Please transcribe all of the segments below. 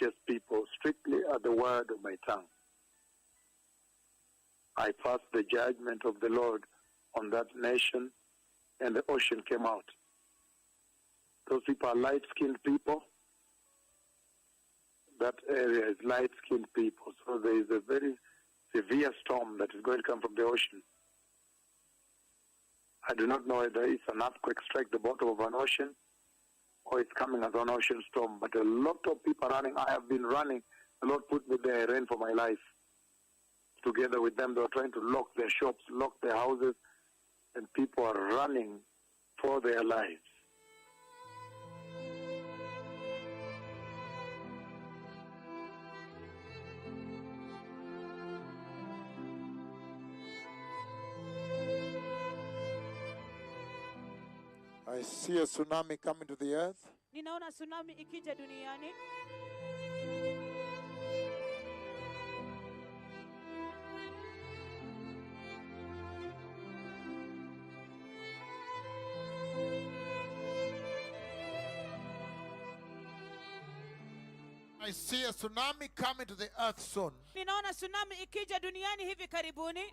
righteous people strictly at the word of my tongue. I passed the judgment of the Lord on that nation, and the ocean came out. Those people are light-skinned people. That area is light-skinned people. So there is a very severe storm that is going to come from the ocean. I do not know whether it's an earthquake strike the bottom of an ocean or it's coming as an ocean storm. But a lot of people are running. I have been running. The Lord put me there, I ran for my life. Together with them, they were trying to lock their shops, lock their houses, and people are running for their lives. I see a tsunami coming to the earth. Ninaona tsunami ikija duniani. I see a tsunami coming to the earth soon. Ninaona tsunami ikija duniani hivi karibuni.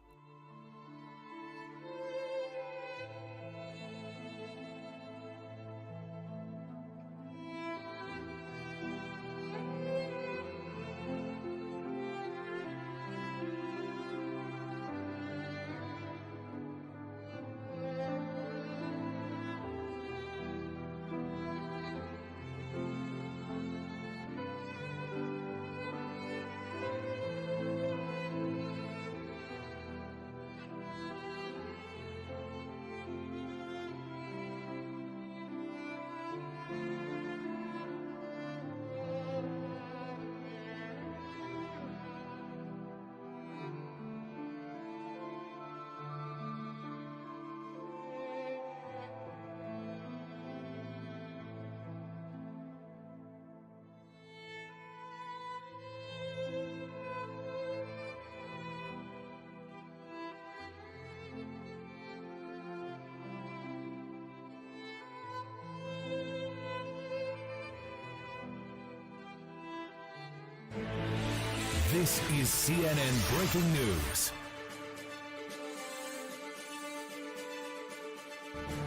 This is CNN Breaking News.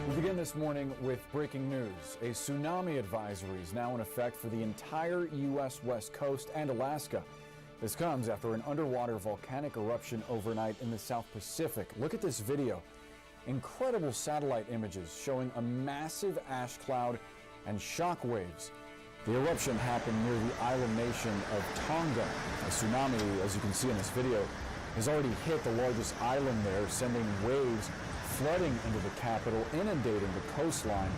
We begin this morning with breaking news. A tsunami advisory is now in effect for the entire U.S. West Coast and Alaska. This comes after an underwater volcanic eruption overnight in the South Pacific. Look at this video. Incredible satellite images showing a massive ash cloud and shock waves. The eruption happened near the island nation of Tonga. A tsunami, as you can see in this video, has already hit the largest island there, sending waves flooding into the capital, inundating the coastline.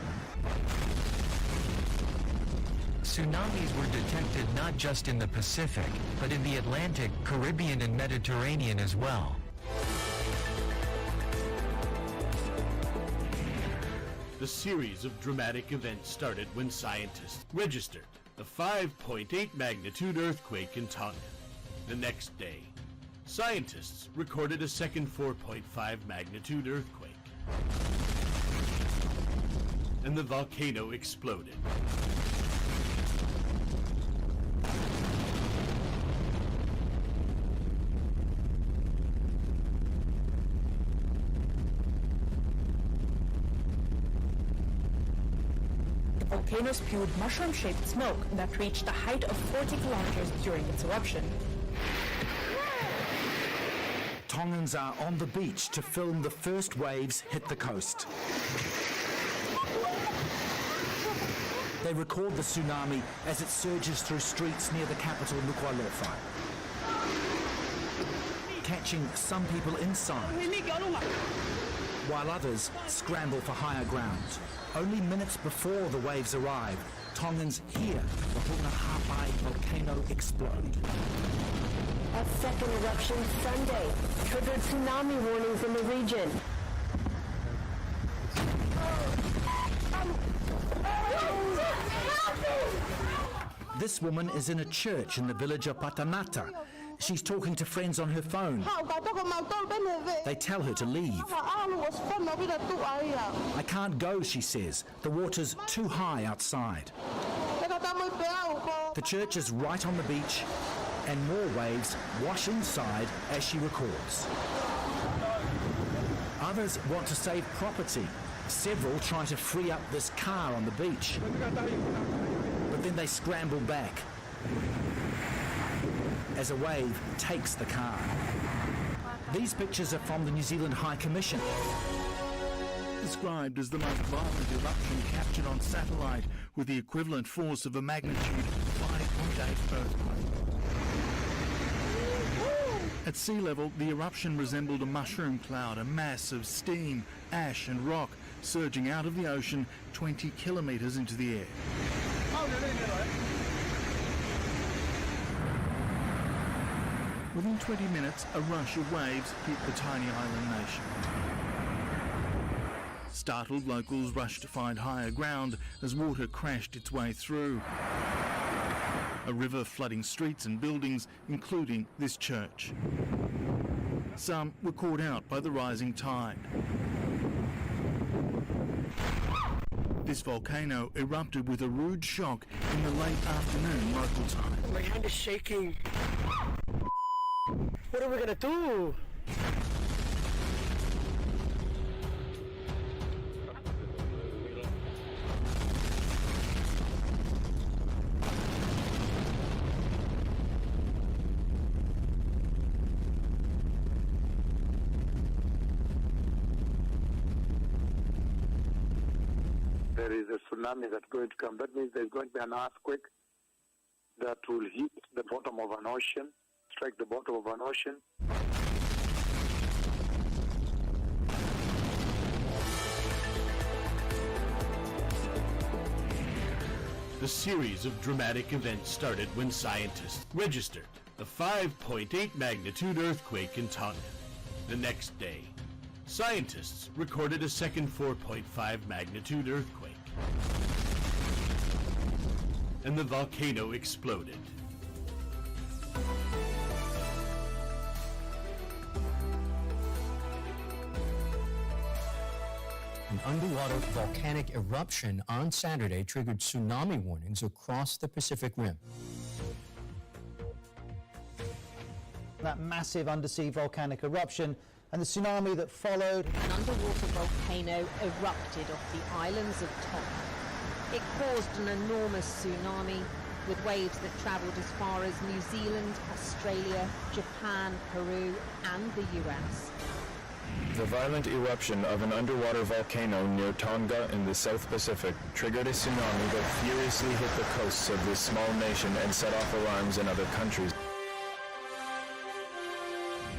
Tsunamis were detected not just in the Pacific, but in the Atlantic, Caribbean, and Mediterranean as well. The series of dramatic events started when scientists registered a 5.8 magnitude earthquake in Tonga. The next day, scientists recorded a second 4.5 magnitude earthquake. And the volcano exploded. Volcano spewed mushroom-shaped smoke that reached a height of 40 kilometers during its eruption. Tongans are on the beach to film the first waves hit the coast. They record the tsunami as it surges through streets near the capital Nuku'alofa, catching some people inside, while others scramble for higher ground. Only minutes before the waves arrive, Tongans hear the Hunahapai volcano explode. A second eruption Sunday triggered tsunami warnings in the region. This woman is in a church in the village of Patanata. She's talking to friends on her phone. They tell her to leave. I can't go, she says. The water's too high outside. The church is right on the beach, and more waves wash inside as she records. Others want to save property. Several try to free up this car on the beach, but then they scramble back as a wave takes the car. These pictures are from the New Zealand High Commission. Described as the most violent eruption captured on satellite, with the equivalent force of a magnitude 5.8 earthquake. At sea level, the eruption resembled a mushroom cloud, a mass of steam, ash and rock surging out of the ocean 20 kilometres into the air. Within 20 minutes, a rush of waves hit the tiny island nation. Startled locals rushed to find higher ground as water crashed its way through. A river flooding streets and buildings, including this church. Some were caught out by the rising tide. This volcano erupted with a rude shock in the late afternoon local time. My hand is shaking. What are we gonna do? There is a tsunami that's going to come. That means there's going to be an earthquake that will hit the bottom of an ocean, strike the bottom of an ocean. The series of dramatic events started when scientists registered a 5.8 magnitude earthquake in Tonga. The next day, scientists recorded a second 4.5 magnitude earthquake. And the volcano exploded. An underwater volcanic eruption on Saturday triggered tsunami warnings across the Pacific Rim. That massive undersea volcanic eruption and the tsunami that followed. An underwater volcano erupted off the islands of Tonga. It caused an enormous tsunami with waves that travelled as far as New Zealand, Australia, Japan, Peru and the US. The violent eruption of an underwater volcano near Tonga in the South Pacific triggered a tsunami that furiously hit the coasts of this small nation and set off alarms in other countries.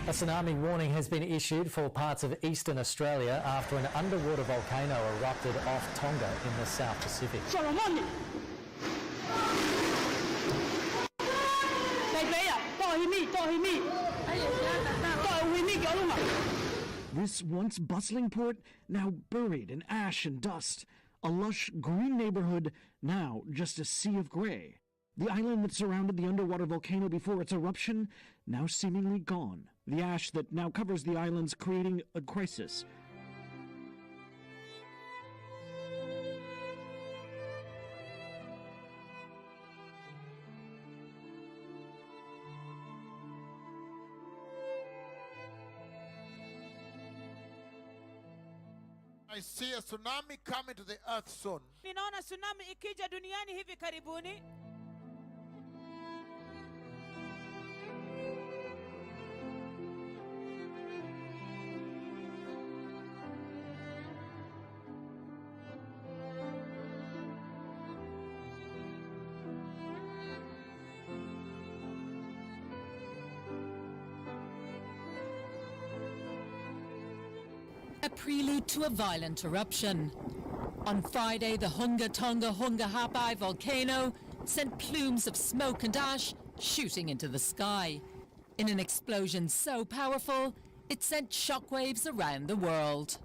A tsunami warning has been issued for parts of eastern Australia after an underwater volcano erupted off Tonga in the South Pacific. This once bustling port, now buried in ash and dust. A lush green neighborhood, now just a sea of gray. The island that surrounded the underwater volcano before its eruption, now seemingly gone. The ash that now covers the islands, creating a crisis. I see a tsunami coming to the earth soon. Ninaona tsunami ikija duniani hivi karibuni. A prelude to a violent eruption. On Friday, the Hunga Tonga Hunga Hapai volcano sent plumes of smoke and ash shooting into the sky. In an explosion so powerful, it sent shockwaves around the world.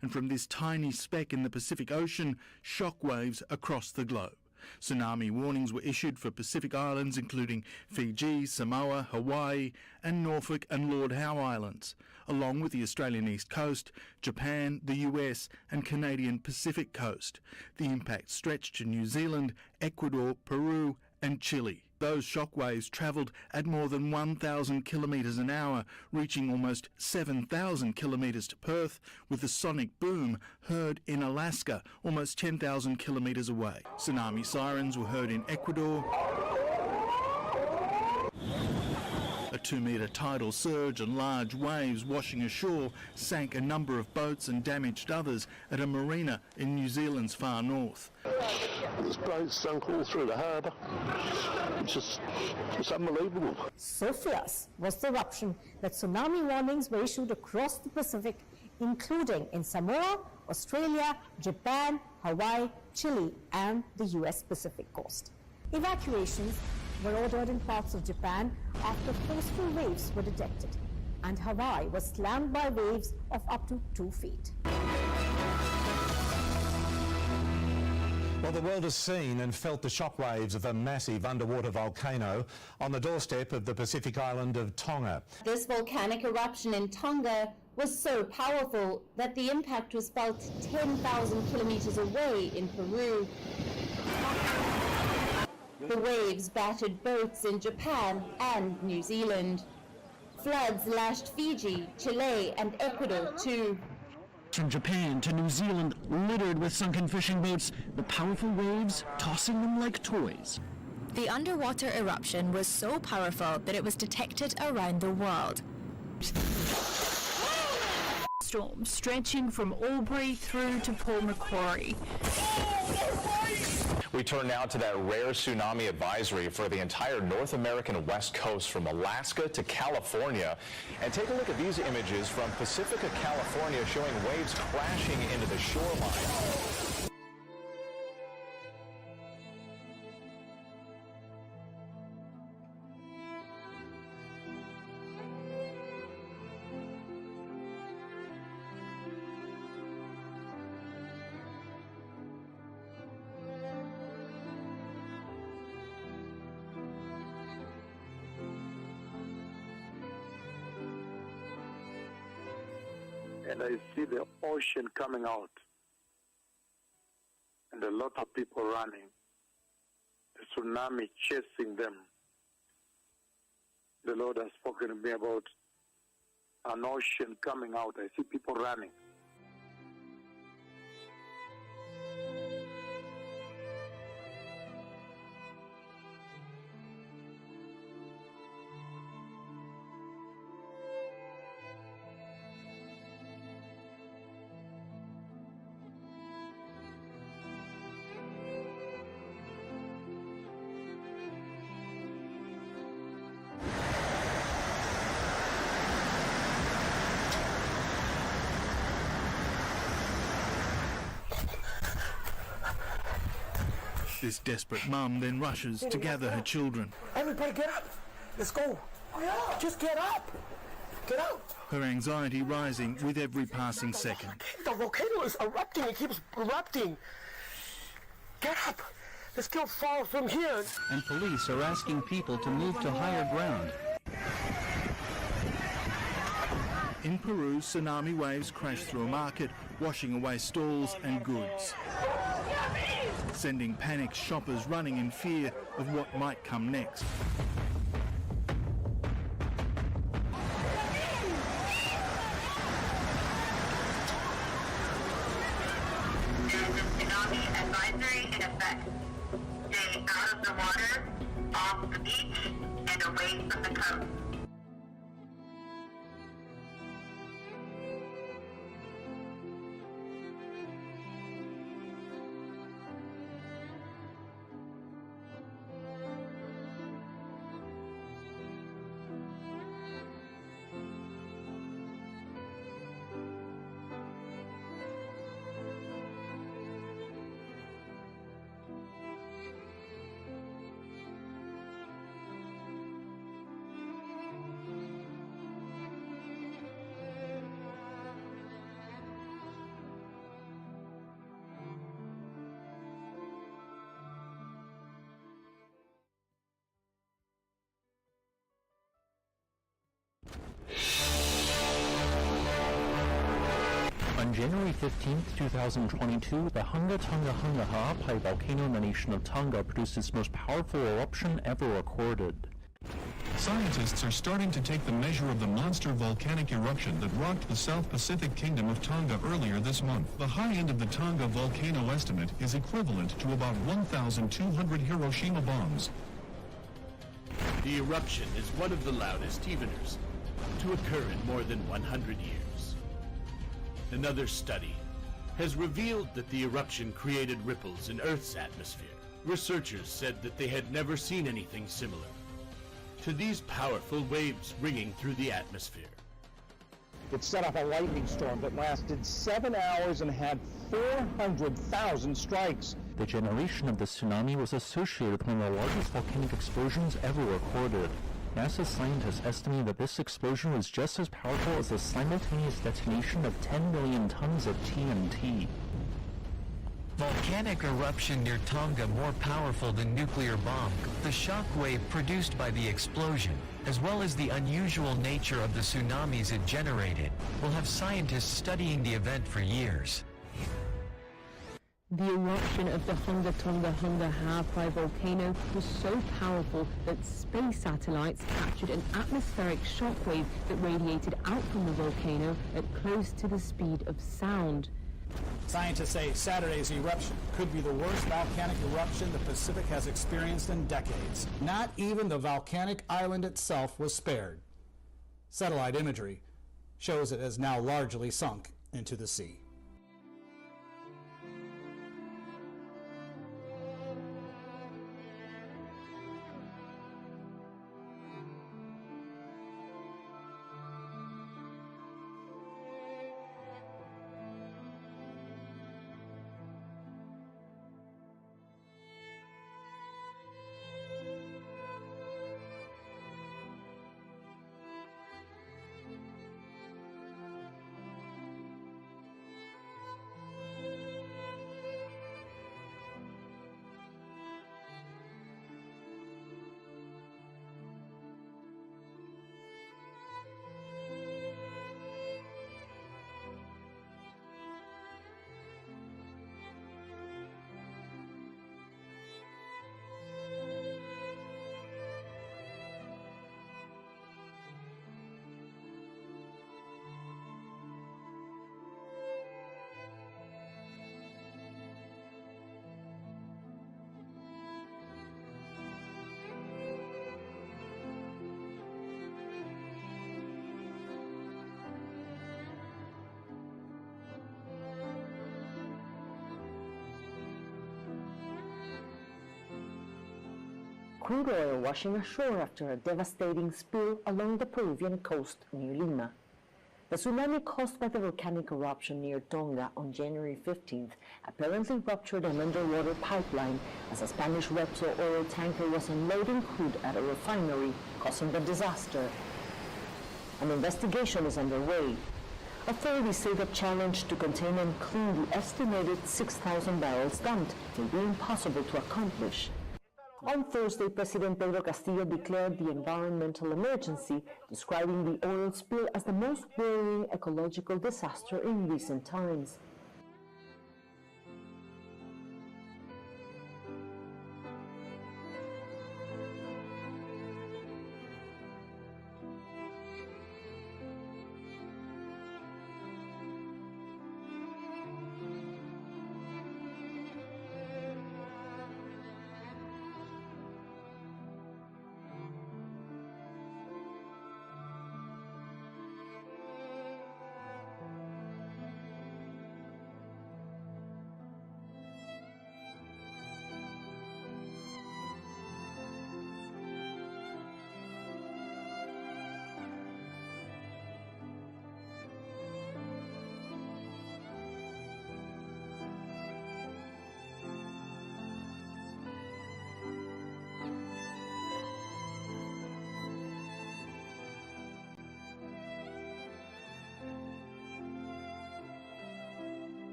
And from this tiny speck in the Pacific Ocean, shockwaves across the globe. Tsunami warnings were issued for Pacific Islands including Fiji, Samoa, Hawaii and Norfolk and Lord Howe Islands, along with the Australian East Coast, Japan, the US and Canadian Pacific Coast. The impact stretched to New Zealand, Ecuador, Peru and Chile. Those shockwaves travelled at more than 1,000 kilometres an hour, reaching almost 7,000 kilometres to Perth, with the sonic boom heard in Alaska, almost 10,000 kilometres away. Tsunami sirens were heard in Ecuador. A 2-metre tidal surge and large waves washing ashore sank a number of boats and damaged others at a marina in New Zealand's far north. This boat sunk all through the harbour. It's unbelievable. So fierce was the eruption that tsunami warnings were issued across the Pacific, including in Samoa, Australia, Japan, Hawaii, Chile, and the US Pacific coast. Evacuations were ordered in parts of Japan after forceful waves were detected, and Hawaii was slammed by waves of up to 2 feet. Well, the world has seen and felt the shockwaves of a massive underwater volcano on the doorstep of the Pacific island of Tonga. This volcanic eruption in Tonga was so powerful that the impact was felt 10,000 kilometers away in Peru. The waves battered boats in Japan and New Zealand. Floods lashed Fiji, Chile, and Ecuador too. From Japan to New Zealand, littered with sunken fishing boats, the powerful waves tossing them like toys. The underwater eruption was so powerful that it was detected around the world. Storm stretching from Albury through to Port Macquarie. We turn now to that rare tsunami advisory for the entire North American West Coast from Alaska to California. And take a look at these images from Pacifica, California, showing waves crashing into the shoreline. And I see the ocean coming out and a lot of people running, the tsunami chasing them. The Lord has spoken to me about an ocean coming out. I see people running. This desperate mum then rushes to gather her children. Everybody get up. Let's go. Just get up. Get up. Her anxiety rising with every passing second. The volcano is erupting. It keeps erupting. Get up. Let's go far from here. And police are asking people to move to higher ground. In Peru, tsunami waves crashed through a market, washing away stalls and goods, sending panicked shoppers running in fear of what might come next. There's a tsunami advisory in effect. Stay out of the water, off the beach, and away from the coast. On January 15, 2022, the Hunga Tonga Hunga Ha'apai volcano in the nation of Tonga produced its most powerful eruption ever recorded. Scientists are starting to take the measure of the monster volcanic eruption that rocked the South Pacific Kingdom of Tonga earlier this month. The high end of the Tonga volcano estimate is equivalent to about 1,200 Hiroshima bombs. The eruption is one of the loudest eveners to occur in more than 100 years. Another study has revealed that the eruption created ripples in Earth's atmosphere. Researchers said that they had never seen anything similar to these powerful waves ringing through the atmosphere. It set off a lightning storm that lasted 7 hours and had 400,000 strikes. The generation of the tsunami was associated with one of the largest volcanic explosions ever recorded. NASA scientists estimate that this explosion was just as powerful as the simultaneous detonation of 10 million tons of TNT. Volcanic eruption near Tonga more powerful than nuclear bomb. The shock wave produced by the explosion, as well as the unusual nature of the tsunamis it generated, will have scientists studying the event for years. The eruption of the Hunga Tonga Hunga Ha'apai volcano was so powerful that space satellites captured an atmospheric shockwave that radiated out from the volcano at close to the speed of sound. Scientists say Saturday's eruption could be the worst volcanic eruption the Pacific has experienced in decades. Not even the volcanic island itself was spared. Satellite imagery shows it has now largely sunk into the sea. Crude oil washing ashore after a devastating spill along the Peruvian coast near Lima. The tsunami caused by the volcanic eruption near Tonga on January 15th apparently ruptured an underwater pipeline as a Spanish Repsol oil tanker was unloading crude at a refinery, causing the disaster. An investigation is underway. Authorities say the challenge to contain and clean the estimated 6,000 barrels dumped may be impossible to accomplish. On Thursday, President Pedro Castillo declared the environmental emergency, describing the oil spill as the most worrying ecological disaster in recent times.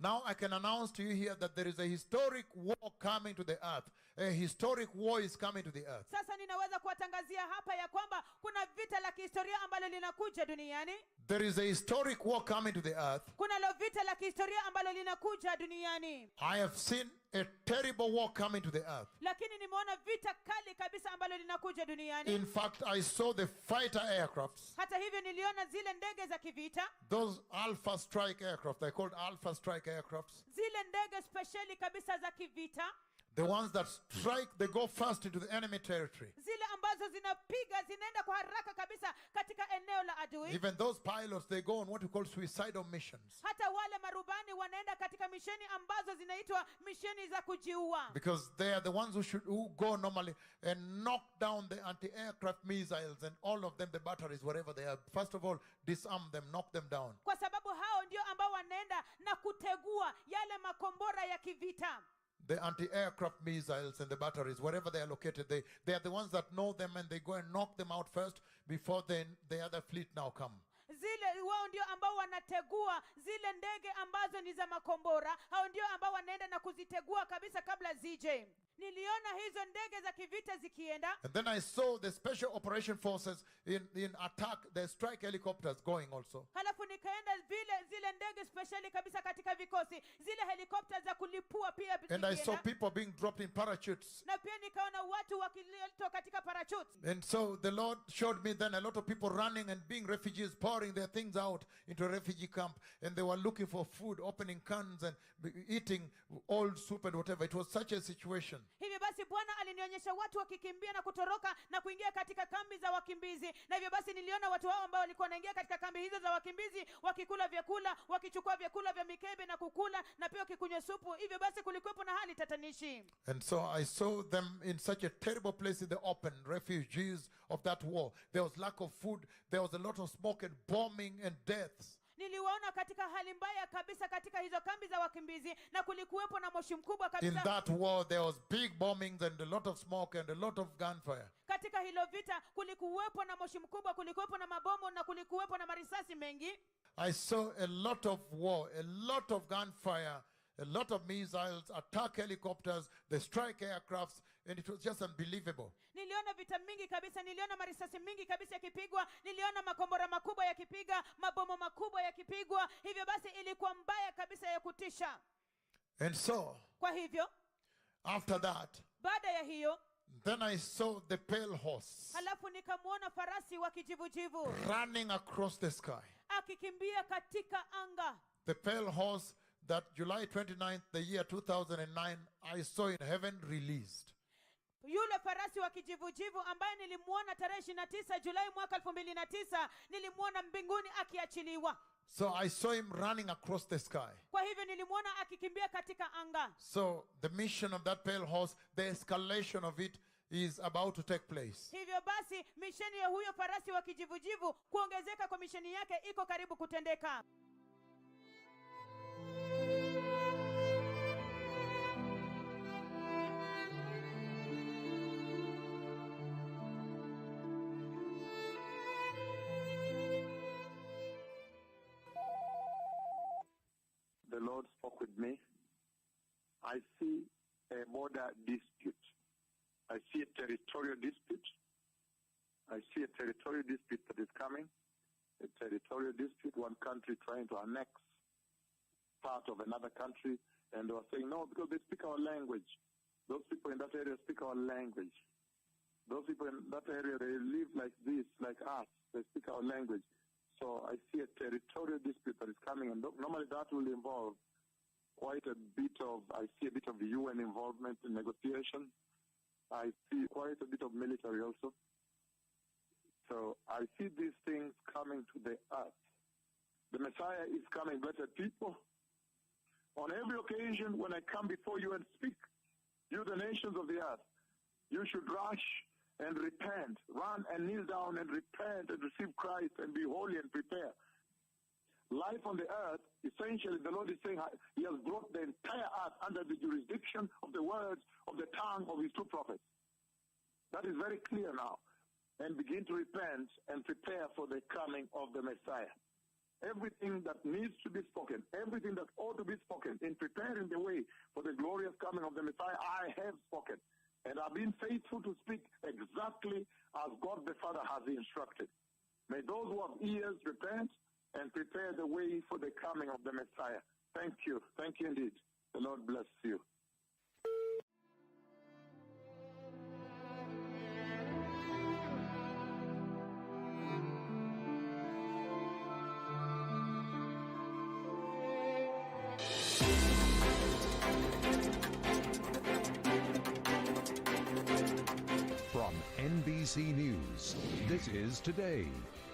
Now I can announce to you here that there is a historic war coming to the earth. A historic war is coming to the earth. Sasa ninaweza kuwatangazia hapa ya kwamba kuna vita la kihistoria ambalo linakuja duniani. There is a historic war coming to the earth. Kuna lo vita la kihistoria ambalo linakuja duniani. I have seen a terrible war coming to the earth. Lakini nimeona vita kali kabisa ambalo linakuja duniani. In fact, I saw the fighter aircrafts. Hata hivyo niliona zile ndege za kivita. Those Alpha Strike aircraft, they're called Alpha Strike aircrafts. Zile ndege speciali kabisa za kivita. The ones that strike, they go fast into the enemy territory. Zile ambazo zinapiga zinaenda kwa haraka kabisa katika eneo la adui. Even those pilots, they go on what we call suicidal missions. Hata wale marubani wanaenda katika misheni ambazo zinaitwa misheni za kujiua. Because they are the ones who go normally and knock down the anti-aircraft missiles and all of them, the batteries, wherever they are. First of all, disarm them, knock them down. Kwa sababu hao ndio ambao wanaenda na kutegua yale makombora ya kivita. The anti-aircraft missiles and the batteries, wherever they are located, they are the ones that know them and they go and knock them out first before the other fleet now come. Zile wao ndio ambao wanategua zile ndege ambazo ni za makombora. Hao ndio ambao wanaenda na kuzitegua kabisa kabla zije. Niliona hizo ndege za kivita zikienda. And then I saw the special operation forces in attack, the strike helicopters going also. Halafu nikaenda zile ndege speciali kabisa katika vikosi, zile helicopters za kulipua pia zikienda. And I saw people being dropped in parachutes. Na pia nikaona watu wakiletwa katika parachutes. And so the Lord showed me then a lot of people running and being refugees, pouring their things out into a refugee camp, and they were looking for food, opening cans and eating old soup and whatever. It was such a situation. Hivyo basi Bwana alinionyesha watu wakikimbia na kutoroka na kuingia katika kambi za wakimbizi. Na hivyo basi niliona watu hao ambao walikuwa wanaingia katika kambi hizo za wakimbizi wakikula vyakula, wakichukua vyakula vya mikebe na kukula na pia wakikunywa supu. Hivyo basi kulikuwepo na hali tatanishi. And so I saw them in such a terrible place in the open, refugees of that war. There was lack of food, there was a lot of smoke and bombing and deaths. Niliwaona katika hali mbaya kabisa katika hizo kambi za wakimbizi na kulikuwepo na moshi mkubwa kabisa. In that war there was big bombings and a lot of smoke and a lot of gunfire. Katika hilo vita kulikuwepo na moshi mkubwa, kulikuwepo na mabomu na kulikuwepo na marisasi mengi. I saw a lot of war, a lot of gunfire, a lot of missiles, attack helicopters, the strike aircrafts, and it was just unbelievable. Niliona vita mingi kabisa, niliona marisasi mingi kabisa yakipigwa, niliona makombora makubwa yakipiga, mabomu makubwa yakipigwa. Hivyo basi ilikuwa mbaya kabisa ya kutisha. And so, kwa hivyo, after that, baada ya hiyo, then I saw the pale horse. Halafu nikamuona farasi wa kijivujivu running across the sky. Akikimbia katika anga. The pale horse that July 29th, the year 2009, I saw in heaven released. Yule farasi wa kijivujivu ambaye nilimuona tarehe 29 Julai mwaka 2009, nilimuona mbinguni akiachiliwa. So I saw him running across the sky. Kwa hivyo nilimuona akikimbia katika anga. So the mission of that pale horse, the escalation of it is about to take place. Hivyo basi misheni ya huyo farasi wa kijivujivu, kuongezeka kwa misheni yake iko karibu kutendeka. The Lord spoke with me. I see a border dispute. I see a territorial dispute. I see a territorial dispute that is coming. A territorial dispute, one country trying to annex part of another country. And they were saying, no, because they speak our language. Those people in that area speak our language. Those people in that area, they live like this, like us. They speak our language. So I see a territorial dispute that is coming, and normally that will involve quite a bit of, I see a bit of UN involvement in negotiation. I see quite a bit of military also. So I see these things coming to the earth. The Messiah is coming, blessed people. On every occasion when I come before you and speak, you the nations of the earth, you should rush and repent, run and kneel down and repent and receive Christ and be holy and prepare. Life on the earth, essentially the Lord is saying he has brought the entire earth under the jurisdiction of the words of the tongue of his two prophets. That is very clear now. And begin to repent and prepare for the coming of the Messiah. everything that needs to be spoken, everything that ought to be spoken in preparing the way for the glorious coming of the Messiah, I have spoken. And I've been faithful to speak exactly as God the Father has instructed. May those who have ears repent and prepare the way for the coming of the Messiah. Thank you. Thank you indeed. The Lord bless you. From NBC News, this is Today.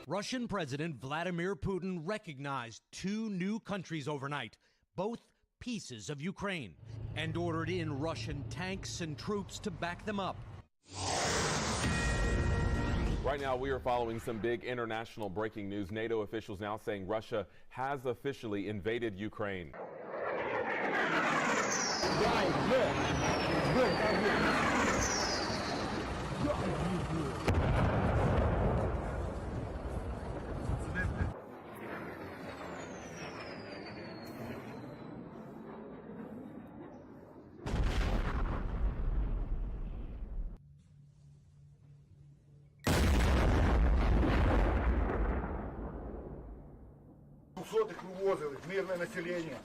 Russian President Vladimir Putin recognized 2 new countries overnight, both pieces of Ukraine, and ordered in Russian tanks and troops to back them up. Right now, we are following some big international breaking news. NATO officials now saying Russia has officially invaded Ukraine. вывозили, мирное население.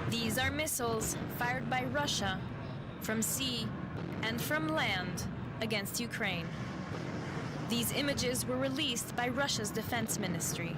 These are missiles fired by Russia from sea and from land against Ukraine. These images were released by Russia's defense ministry.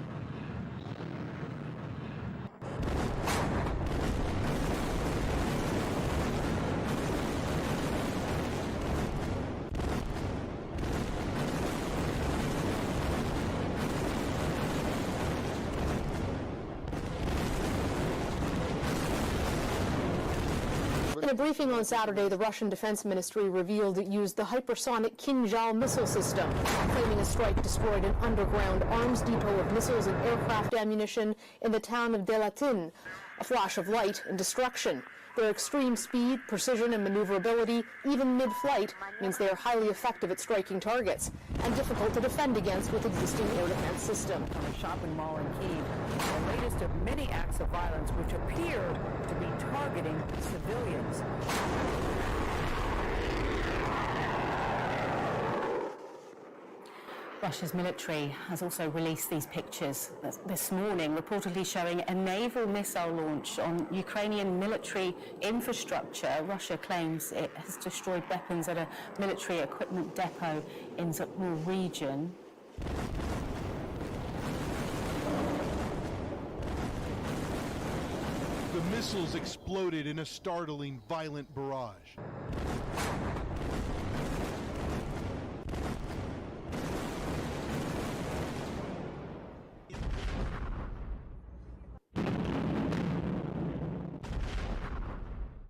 In a briefing on Saturday, the Russian Defense Ministry revealed it used the hypersonic Kinzhal missile system, claiming a strike destroyed an underground arms depot of missiles and aircraft ammunition in the town of Delatin. A flash of light and destruction. Their extreme speed, precision, and maneuverability, even mid-flight, means they are highly effective at striking targets and difficult to defend against with existing air defense systems. On a shopping mall in Kyiv, the latest of many acts of violence which appeared to be targeting civilians. Russia's military has also released these pictures this morning, reportedly showing a naval missile launch on Ukrainian military infrastructure. Russia claims it has destroyed weapons at a military equipment depot in Zapor region. The missiles exploded in a startling, violent barrage.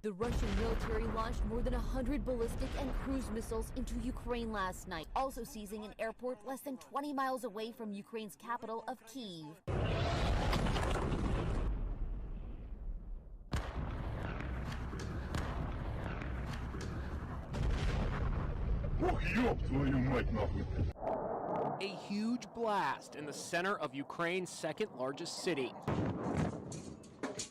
The Russian military launched more than 100 ballistic and cruise missiles into Ukraine last night, also seizing an airport less than 20 miles away from Ukraine's capital of Kyiv. A huge blast in the center of Ukraine's second largest city.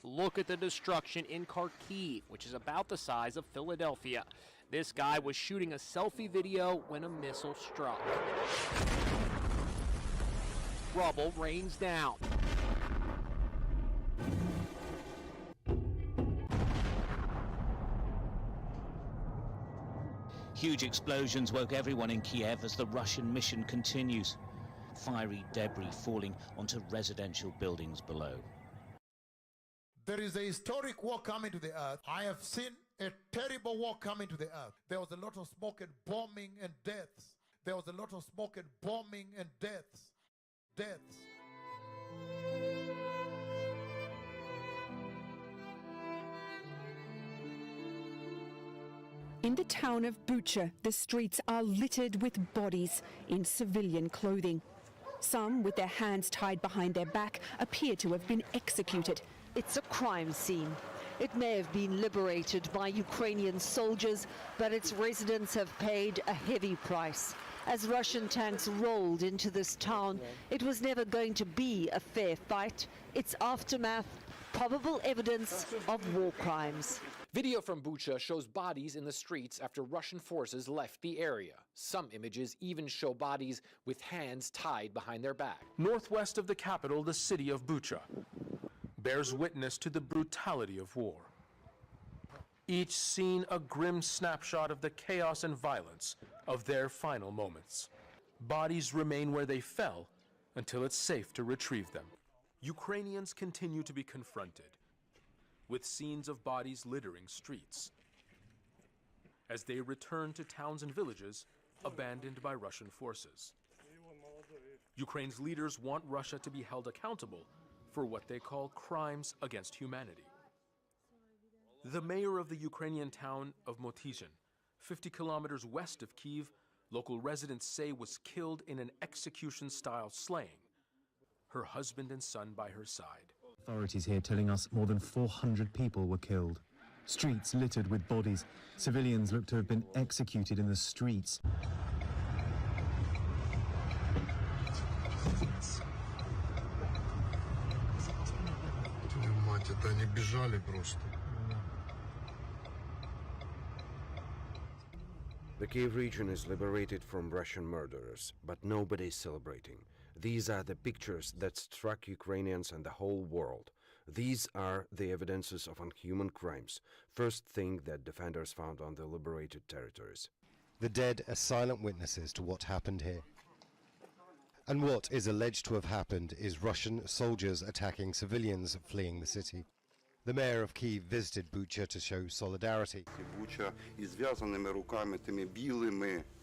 Look at the destruction in Kharkiv, which is about the size of Philadelphia. This guy was shooting a selfie video when a missile struck. Rubble rains down. Huge explosions woke everyone in Kiev as the Russian mission continues. Fiery debris falling onto residential buildings below. There is a historic war coming to the earth. I have seen a terrible war coming to the earth. There was a lot of smoke and bombing and deaths. There was a lot of smoke and bombing and deaths. Deaths. In the town of Bucha, the streets are littered with bodies in civilian clothing. Some, with their hands tied behind their back, appear to have been executed. It's a crime scene. It may have been liberated by Ukrainian soldiers, but its residents have paid a heavy price. As Russian tanks rolled into this town, it was never going to be a fair fight. Its aftermath, probable evidence of war crimes. Video from Bucha shows bodies in the streets after Russian forces left the area. Some images even show bodies with hands tied behind their back. Northwest of the capital, the city of Bucha bears witness to the brutality of war. Each scene a grim snapshot of the chaos and violence of their final moments. Bodies remain where they fell until it's safe to retrieve them. Ukrainians continue to be confronted with scenes of bodies littering streets as they return to towns and villages abandoned by Russian forces. Ukraine's leaders want Russia to be held accountable for what they call crimes against humanity. The mayor of the Ukrainian town of Motizhin, 50 kilometers west of Kyiv, local residents say was killed in an execution-style slaying, her husband and son by her side. Authorities here telling us more than 400 people were killed. Streets littered with bodies. Civilians look to have been executed in the streets. The Kyiv region is liberated from Russian murderers, but nobody is celebrating. These are the pictures that struck Ukrainians and the whole world. These are the evidences of inhuman crimes, first thing that defenders found on the liberated territories. The dead are silent witnesses to what happened here. And what is alleged to have happened is Russian soldiers attacking civilians fleeing the city. The mayor of Kyiv visited Bucha to show solidarity. Bucha із зв'язаними руками, тими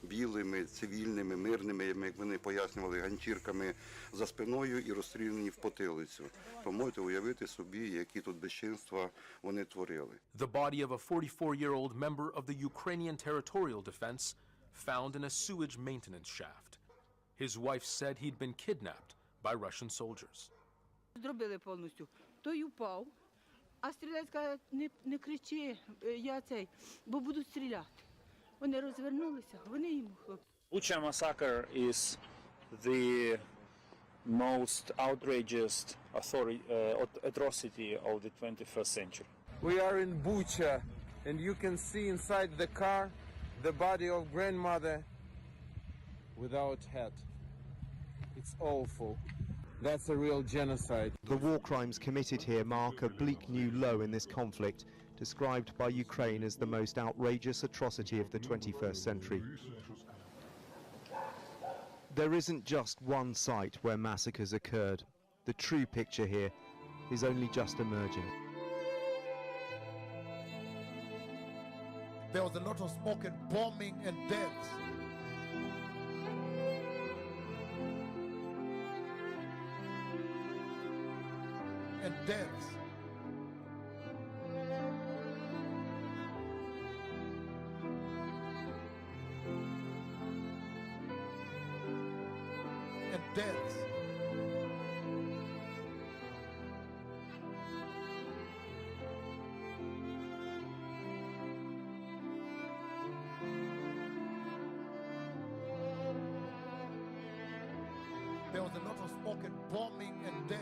білими, цивільними, мирними, як вони пояснювали, ганчірками за спиною і розстріляні в потилицю. То можете уявити собі, які тут безчинства вони творили. The body of a 44-year-old member of the Ukrainian Territorial Defense found in a sewage maintenance shaft. His wife said he'd been kidnapped by Russian soldiers. Зробили повністю. Той упав. А стрілець каже, не кричи, я цей, бо будуть стріляти. Вони розвернулися, вони йому хлопці. Bucha massacre is the most outrageous atrocity of the 21st century. We are in Bucha, and you can see inside the car the body of grandmother without head. It's awful. That's a real genocide. The war crimes committed here mark a bleak new low in this conflict, described by Ukraine as the most outrageous atrocity of the 21st century. There isn't just one site where massacres occurred. The true picture here is only just emerging. There was a lot of smoke and bombing and deaths. And deaths. And deaths. There was a lot of smoke and bombing and deaths.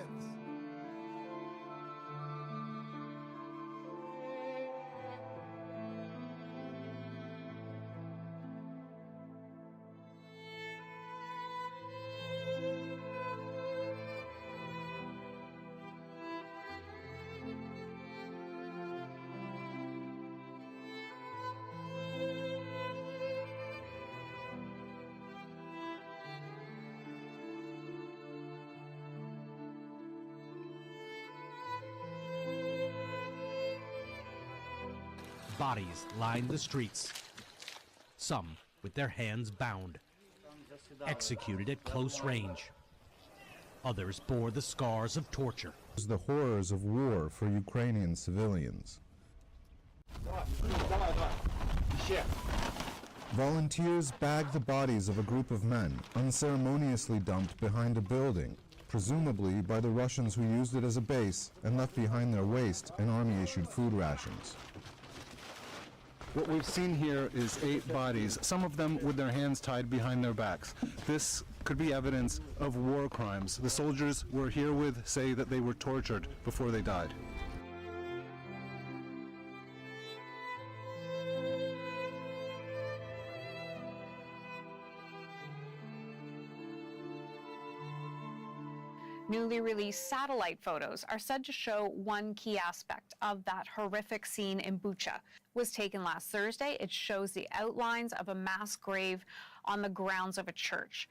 Bodies lined the streets, some with their hands bound, executed at close range. Others bore the scars of torture. The horrors of war for Ukrainian civilians. Volunteers bagged the bodies of a group of men unceremoniously dumped behind a building, presumably by the Russians who used it as a base and left behind their waste and army-issued food rations. What we've seen here is 8 bodies, some of them with their hands tied behind their backs. This could be evidence of war crimes. The soldiers we're here with say that they were tortured before they died. Newly released satellite photos are said to show one key aspect of that horrific scene in Bucha. It was taken last Thursday. It shows the outlines of a mass grave on the grounds of a church.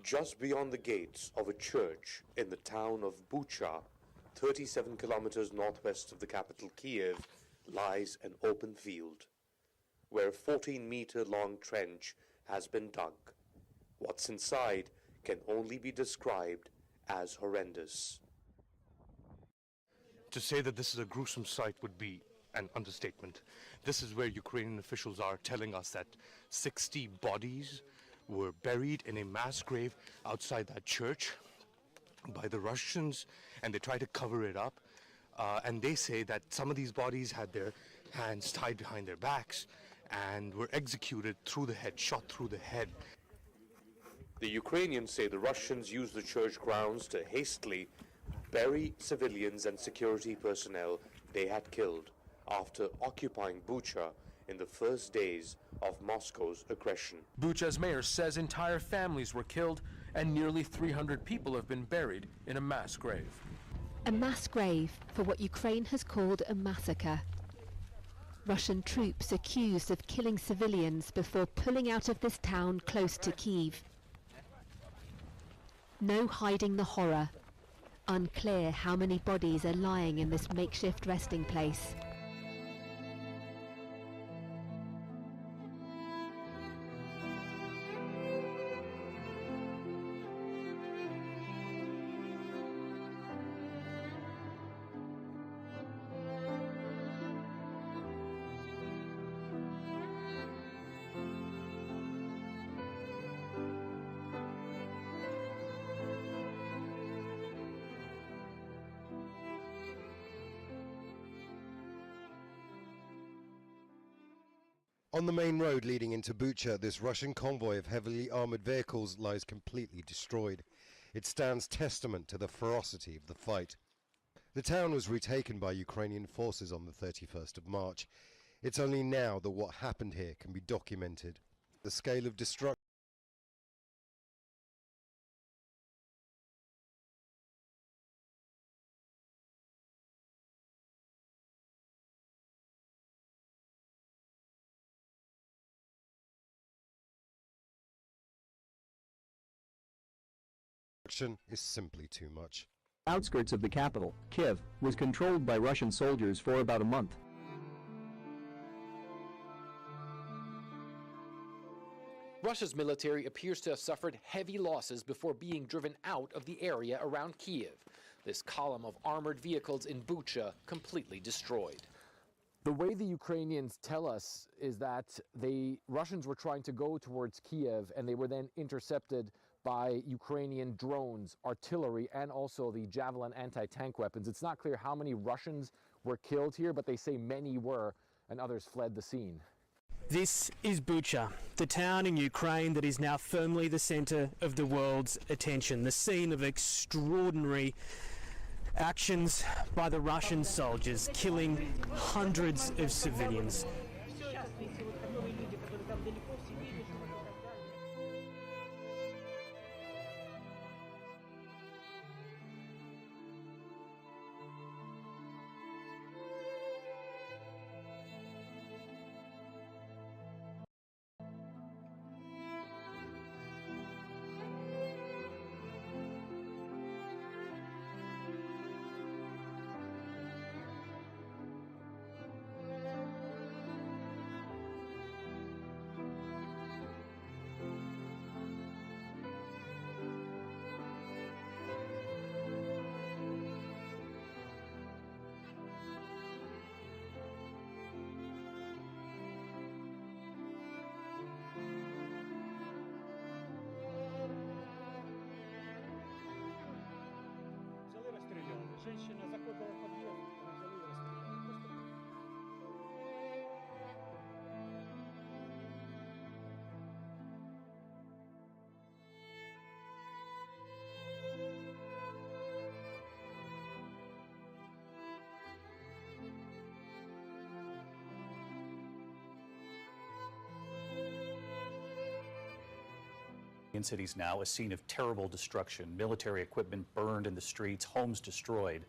Just beyond the gates of a church in the town of Bucha, 37 kilometers northwest of the capital Kiev, lies an open field where a 14-meter-long trench has been dug. What's inside can only be described as horrendous. To say that this is a gruesome sight would be an understatement. This is where Ukrainian officials are telling us that 60 bodies were buried in a mass grave outside that church by the Russians, and they try to cover it up. And they say that some of these bodies had their hands tied behind their backs and were executed through the head, shot through the head. The Ukrainians say the Russians used the church grounds to hastily bury civilians and security personnel they had killed after occupying Bucha in the first days of Moscow's aggression. Bucha's mayor says entire families were killed and nearly 300 people have been buried in a mass grave. A mass grave for what Ukraine has called a massacre. Russian troops accused of killing civilians before pulling out of this town close to Kyiv. No hiding the horror. Unclear how many bodies are lying in this makeshift resting place. On the main road leading into Bucha, this Russian convoy of heavily armoured vehicles lies completely destroyed. It stands testament to the ferocity of the fight. The town was retaken by Ukrainian forces on the 31st of March. It's only now that what happened here can be documented. The scale of destruction is simply too much. Outskirts of the capital, Kiev, was controlled by Russian soldiers for about a month. Russia's military appears to have suffered heavy losses before being driven out of the area around Kiev. This column of armored vehicles in Bucha completely destroyed. The way the Ukrainians tell us is that the Russians were trying to go towards Kiev and they were then intercepted by Ukrainian drones, artillery, and also the Javelin anti-tank weapons. It's not clear how many Russians were killed here, but they say many were, and others fled the scene. This is Bucha, the town in Ukraine that is now firmly the center of the world's attention, the scene of extraordinary actions by the Russian soldiers, killing hundreds of civilians. In cities now, a scene of terrible destruction, military equipment burned in the streets, homes destroyed.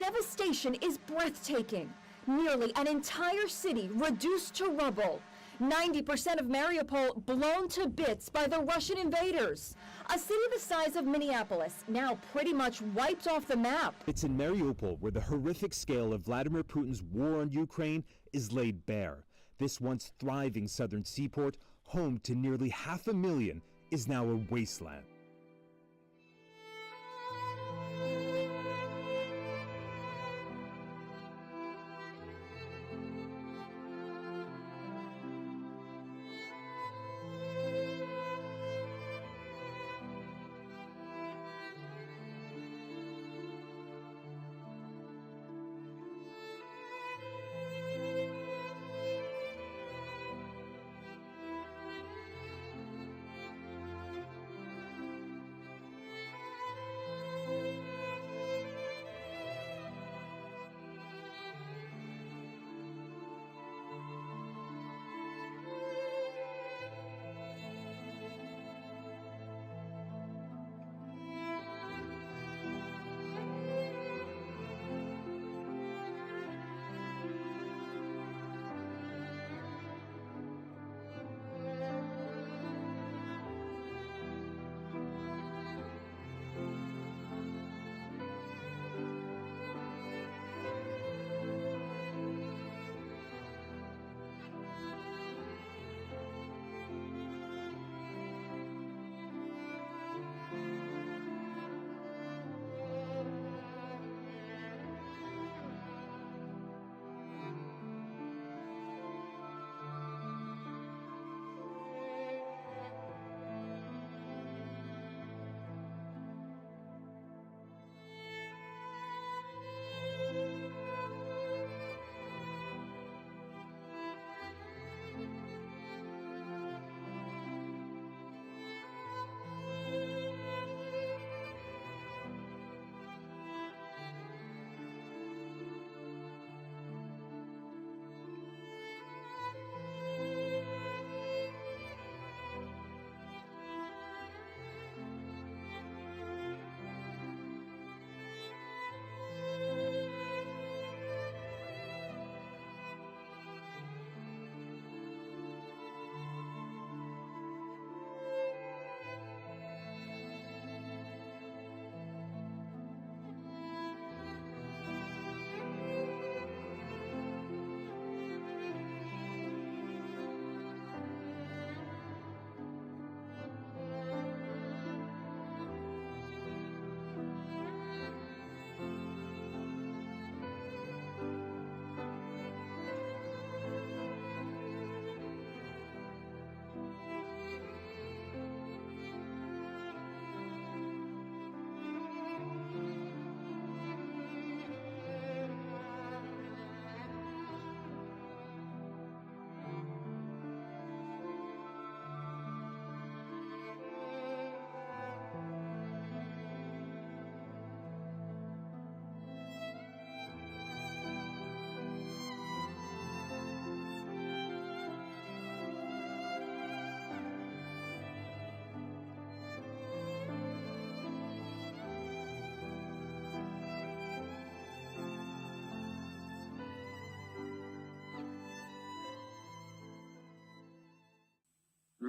Devastation is breathtaking. Nearly an entire city reduced to rubble. 90% of Mariupol blown to bits by the Russian invaders. A city the size of Minneapolis, now pretty much wiped off the map. It's in Mariupol where the horrific scale of Vladimir Putin's war on Ukraine is laid bare. This once thriving southern seaport, home to nearly 500,000, is now a wasteland.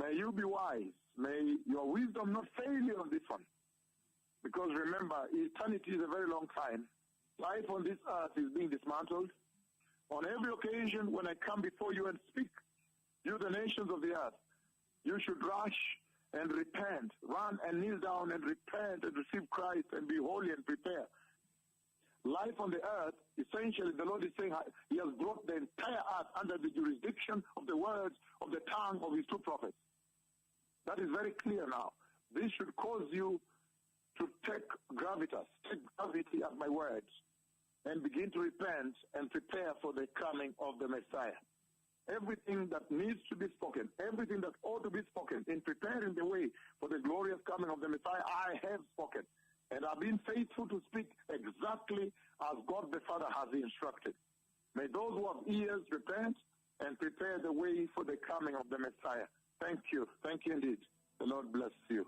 May you be wise. May your wisdom not fail you on this one. Because remember, eternity is a very long time. Life on this earth is being dismantled. On every occasion when I come before you and speak, you the nations of the earth, you should rush and repent, run and kneel down and repent and receive Christ and be holy and prepare. Life on the earth, essentially the Lord is saying he has brought the entire earth under the jurisdiction of the words of the tongue of his two prophets. That is very clear now. This should cause you to take gravity at my words and begin to repent and prepare for the coming of the Messiah. Everything that needs to be spoken, everything that ought to be spoken in preparing the way for the glorious coming of the Messiah, I have spoken. And I've been faithful to speak exactly as God the Father has instructed. May those who have ears repent and prepare the way for the coming of the Messiah. Thank you. Thank you indeed. The Lord bless you.